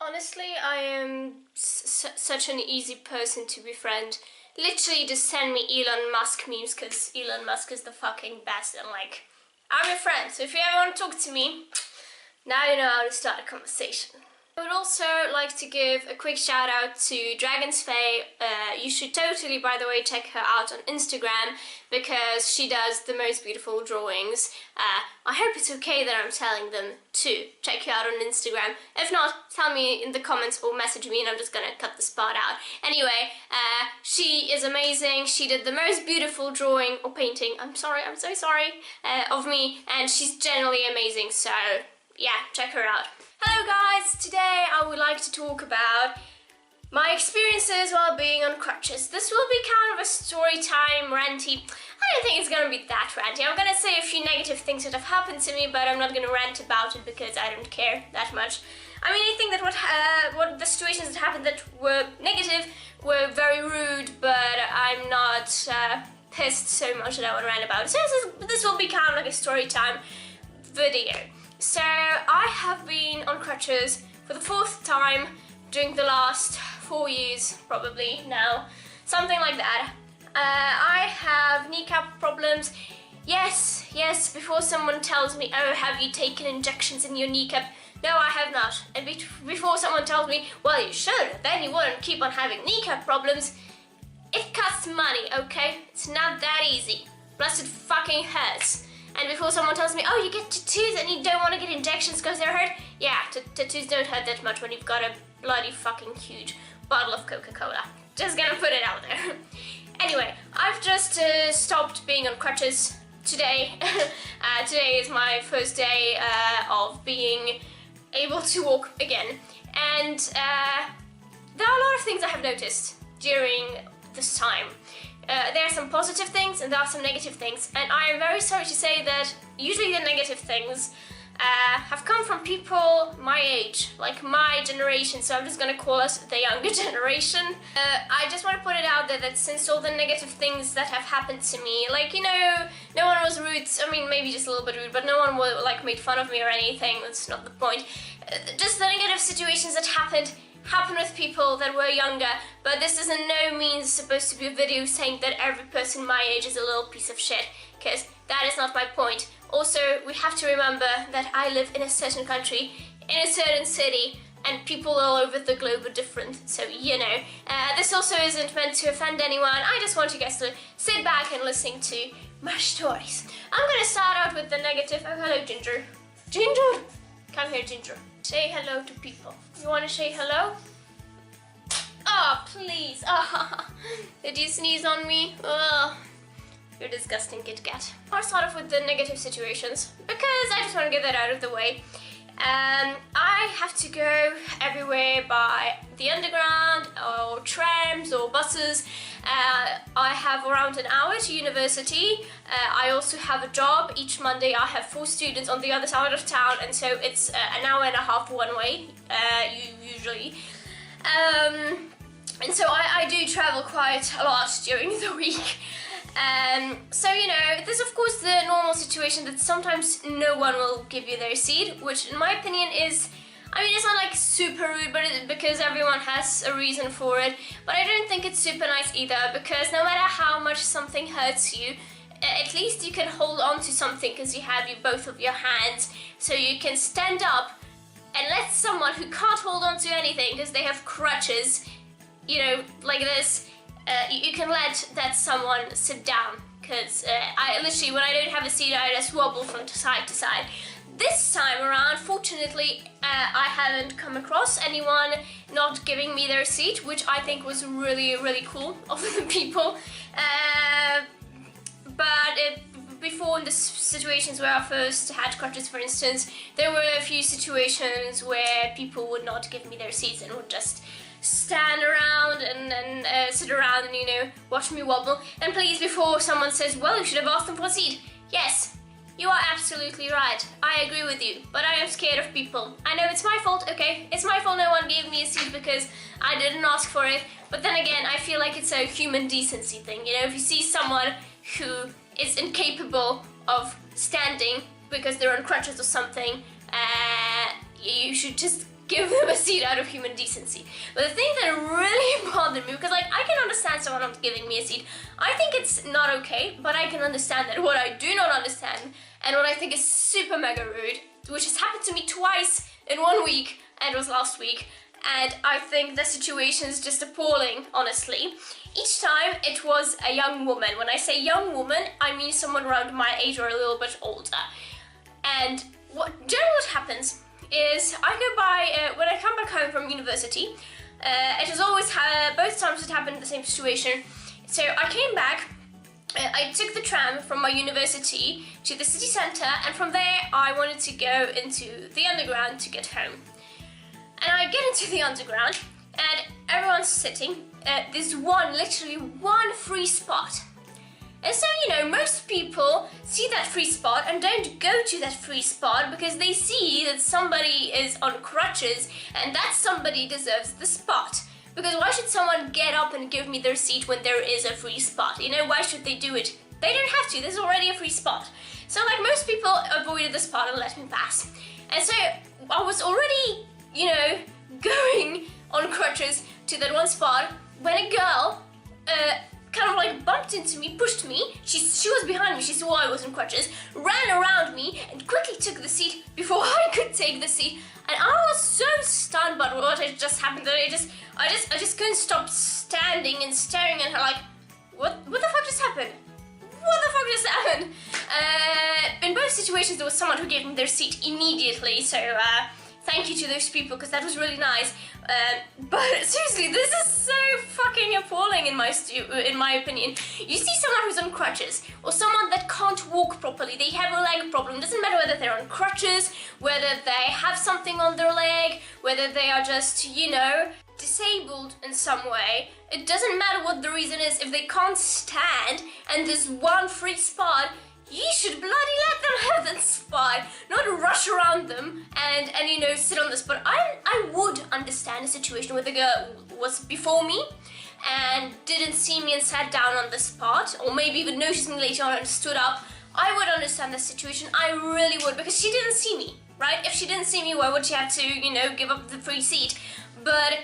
Honestly, I am such an easy person to befriend. Literally just send me Elon Musk memes because Elon Musk is the fucking best and like, I'm your friend. So if you ever want to talk to me, now you know how to start a conversation. I would also like to give a quick shout out to Dragon's Fae. You should totally, by the way, check her out on Instagram because she does the most beautiful drawings. I hope it's okay that I'm telling them to check you out on Instagram. If not, tell me in the comments or message me and I'm just gonna cut the spot out. Anyway, she is amazing. She did the most beautiful drawing or painting, I'm so sorry, of me, and she's generally amazing, so yeah, check her out. Hello guys, today I would like to talk about my experiences while being on crutches. This will be kind of a story time, ranty. I don't think it's gonna be that ranty. I'm gonna say a few negative things that have happened to me, but I'm not gonna rant about it because I don't care that much. I mean, I think that what the situations that happened that were negative were very rude, but I'm not pissed so much that I want to rant about it. So this will be kind of like a story time video. So I have been on crutches for the 4th time during the last 4 years, probably now, something like that. I have kneecap problems. Yes, before someone tells me, oh, have you taken injections in your kneecap? No, I have not. And before someone tells me, well, you should, then you wouldn't keep on having kneecap problems. It costs money, okay? It's not that easy. Plus it fucking hurts. And before someone tells me, oh, you get tattoos and you don't want to get injections because they're hurt. Yeah, tattoos don't hurt that much when you've got a bloody fucking huge bottle of Coca-Cola. Just gonna put it out there. Anyway, I've just stopped being on crutches today. Today is my first day of being able to walk again. And there are a lot of things I have noticed during this time. There are some positive things and there are some negative things, and I am very sorry to say that usually the negative things have come from people my age, like my generation, so I'm just gonna call us the younger generation. I just want to put it out there that since all the negative things that have happened to me, like, you know, no one was rude, I mean maybe just a little bit rude, but no one was, like, made fun of me or anything, that's not the point. Just the negative situations that happened with people that were younger, but this is in no means supposed to be a video saying that every person my age is a little piece of shit, because that is not my point. Also, we have to remember that I live in a certain country, in a certain city, and people all over the globe are different, so you know. This also isn't meant to offend anyone, I just want you guys to sit back and listen to my stories. I'm gonna start out with the negative. Oh, hello, Ginger. Ginger! Come here, Ginger. Say hello to people. You want to say hello? Oh, please. Oh, did you sneeze on me? Oh, you're disgusting, Kit Kat. I'll start off with the negative situations because I just want to get that out of the way. I have to go everywhere by the underground or trams or buses. I have around an hour to university. I also have a job. Each Monday I have 4 students on the other side of town, and so it's an hour and a half one way, usually. And so I do travel quite a lot during the week. So, you know, there's of course the normal situation that sometimes no one will give you their seat, which in my opinion is, I mean, it's not like super rude, but because everyone has a reason for it. But I don't think it's super nice either, because no matter how much something hurts you, at least you can hold on to something because you have both of your hands, so you can stand up and let someone who can't hold on to anything because they have crutches, you know, like this, you can let that someone sit down, because I literally, when I don't have a seat, I just wobble from side to side. This time around, fortunately, I haven't come across anyone not giving me their seat, which I think was really, really cool of the people. Before, in the situations where I first had crutches, for instance, there were a few situations where people would not give me their seats and would just stand around and sit around and, you know, watch me wobble. And please, before someone says, well, you should have asked them for a seat. Yes, you are absolutely right. I agree with you, but I am scared of people. I know it's my fault, okay? It's my fault no one gave me a seat because I didn't ask for it. But then again, I feel like it's a human decency thing. You know, if you see someone who is incapable of standing because they're on crutches or something, you should just give them a seat out of human decency. But the thing that really bothered me, because like I can understand someone not giving me a seat, I think it's not okay, but I can understand that. What I do not understand, and what I think is super mega rude, which has happened to me twice in 1 week, and it was last week, and I think the situation is just appalling, honestly. Each time it was a young woman. When I say young woman, I mean someone around my age or a little bit older. And generally what happens is I go by, when I come back home from university, it has always, both times it happened the same situation. So I came back, I took the tram from my university to the city centre, and from there I wanted to go into the underground to get home. And I get into the underground, and everyone's sitting. There's literally one free spot. And so, you know, most people see that free spot and don't go to that free spot because they see that somebody is on crutches and that somebody deserves the spot. Because why should someone get up and give me their seat when there is a free spot? You know, why should they do it? They don't have to, there's already a free spot. So like most people avoided the spot and let me pass. And so I was already, you know, going on crutches to that one spot when a girl kind of like bumped into me, pushed me. She was behind me, she saw I was on crutches, ran around me and quickly took the seat before I could take the seat. And I was so stunned by what had just happened that I just couldn't stop standing and staring at her like, what the fuck just happened? What the fuck just happened? In both situations there was someone who gave me their seat immediately, so thank you to those people because that was really nice. But seriously, this is so fucking appalling in my opinion. You see someone who's on crutches or someone that can't walk properly, they have a leg problem. It doesn't matter whether they're on crutches, whether they have something on their leg, whether they are just, you know, disabled in some way. It doesn't matter what the reason is. If they can't stand and there's one free spot, you should bloody let them have that spot, not rush around them and you know, sit on the spot. I would understand a situation where the girl was before me and didn't see me and sat down on the spot, or maybe even noticed me later on and stood up. I would understand the situation, I really would, because she didn't see me, right? If she didn't see me, why would she have to, you know, give up the free seat? But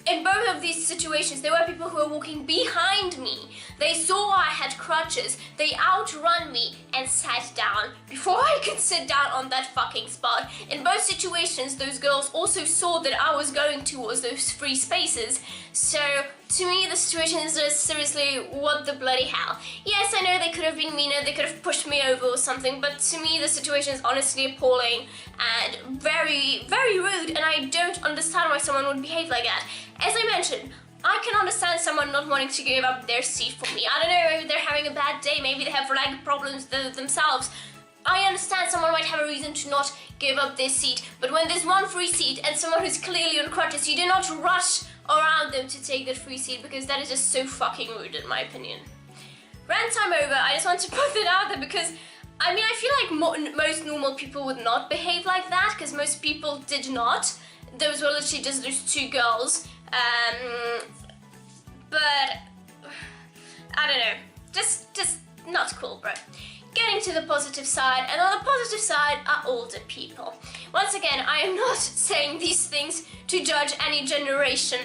in both of these situations, there were people who were walking behind me. They saw I had crutches. They outrun me and sat down before I could sit down on that fucking spot. In both situations, those girls also saw that I was going towards those free spaces. So, to me, the situation is just seriously, what the bloody hell. Yes, I know they could have been meaner, they could have pushed me over or something, but to me, the situation is honestly appalling and very, very rude, and I don't understand why someone would behave like that. As I mentioned, I can understand someone not wanting to give up their seat for me. I don't know, maybe they're having a bad day, maybe they have leg problems themselves. I understand someone might have a reason to not give up their seat, but when there's one free seat and someone who's clearly on crutches, you do not rush around them to take that free seat, because that is just so fucking rude in my opinion. Rant time over. I just want to put it out there because I mean, I feel like most normal people would not behave like that, because most people did not. Those were literally just those two girls. But I don't know, just not cool, bro. Getting to the positive side, and on the positive side are older people. Once again, I am not saying these things to judge any generation,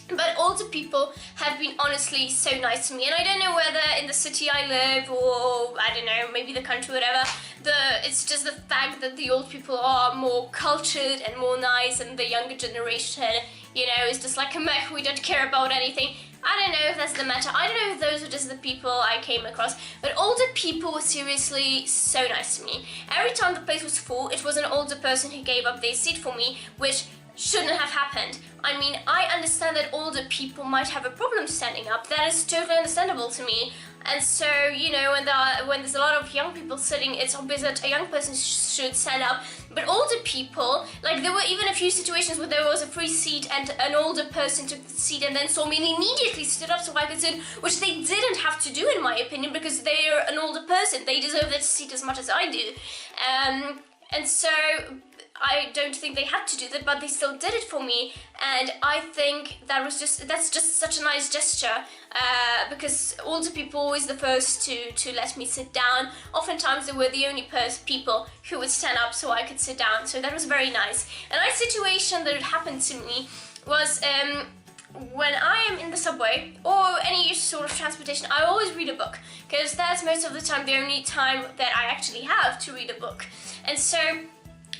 but older people have been honestly so nice to me, and I don't know whether in the city I live or I don't know, maybe the country, whatever. It's just the fact that the old people are more cultured and more nice, and the younger generation, you know, is just like a meh, we don't care about anything. I don't know if that's the matter. I don't know if those are just the people I came across, but older people were seriously so nice to me. Every time the place was full, it was an older person who gave up their seat for me, which shouldn't have happened. I mean, I understand that older people might have a problem standing up. That is totally understandable to me. And so, you know, when there's a lot of young people sitting, it's obvious that a young person should stand up. But older people, like there were even a few situations where there was a free seat and an older person took the seat and then saw me and immediately stood up so I could sit, which they didn't have to do in my opinion, because they're an older person. They deserve that seat as much as I do. And so I don't think they had to do that, but they still did it for me, and I think that's just such a nice gesture, because older people were always the first to let me sit down. Oftentimes they were the only people who would stand up so I could sit down, so that was very nice. A nice situation that had happened to me was when I am in the subway or any sort of transportation, I always read a book, because that's most of the time the only time that I actually have to read a book. And so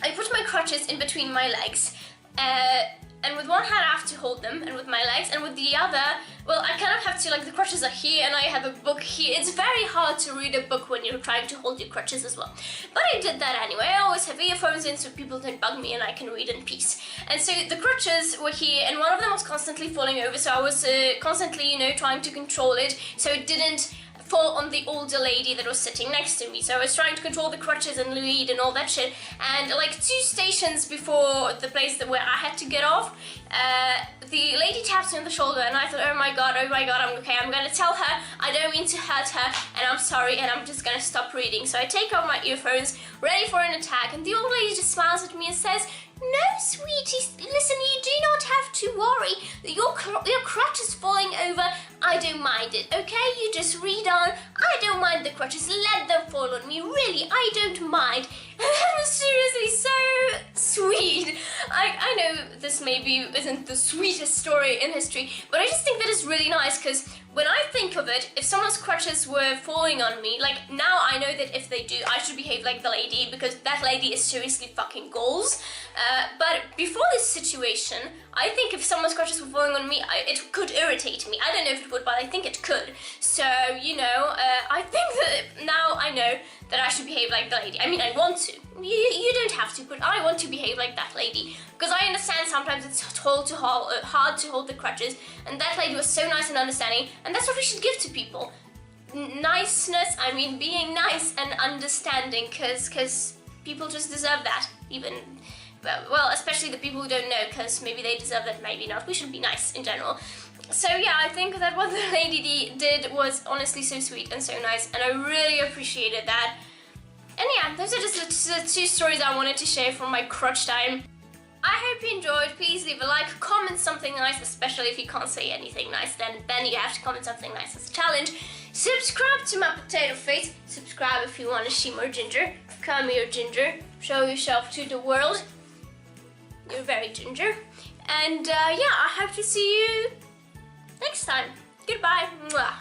I put my crutches in between my legs, and with one hand I have to hold them, and with my legs, and with the other, well, I kind of have to, like, the crutches are here and I have a book here. It's very hard to read a book when you're trying to hold your crutches as well. But I did that anyway. I always have earphones in so people don't bug me and I can read in peace. And so the crutches were here, and one of them was constantly falling over, so I was constantly, you know, trying to control it so it didn't fall on the older lady that was sitting next to me. So I was trying to control the crutches and lead and all that shit, and like 2 stations before the place where I had to get off, the lady taps me on the shoulder, and I thought, oh my god, I'm okay, I'm gonna tell her I don't mean to hurt her, and I'm sorry, and I'm just gonna stop reading. So I take out my earphones, ready for an attack, and the old lady just smiles at me and says, no, sweetie, listen, you do not have to worry. Your crutch is falling over. I don't mind it, okay? You just read on. I don't mind the crutches. Let them fall on me. Really, I don't mind. And that was seriously so sweet. I know this maybe isn't the sweetest story in history, but I just think that is really nice, because when I think of it, if someone's crutches were falling on me, like, now I know that if they do, I should behave like the lady, because that lady is seriously fucking goals. But before this situation, I think if someone's crutches were falling on me, it could irritate me. I don't know if it would, but I think it could. So, you know, I think that now I know that I should behave like the lady. I mean, I want to. You don't have to, but I want to behave like that lady. Because I understand sometimes it's hard to hold the crutches, and that lady was so nice and understanding, and that's what we should give to people. Niceness, I mean being nice and understanding, because people just deserve that. Even, well, especially the people who don't know, because maybe they deserve that, maybe not. We should be nice in general. So yeah, I think that what the lady did was honestly so sweet and so nice, and I really appreciated that. And yeah, those are just the 2 stories I wanted to share from my crutch time. I hope you enjoyed. Please leave a like, comment something nice, especially if you can't say anything nice, then you have to comment something nice as a challenge. Subscribe to my potato face. Subscribe if you want to see more ginger. Come here, ginger. Show yourself to the world. You're very ginger. And yeah, I hope to see you next time. Goodbye. Mwah.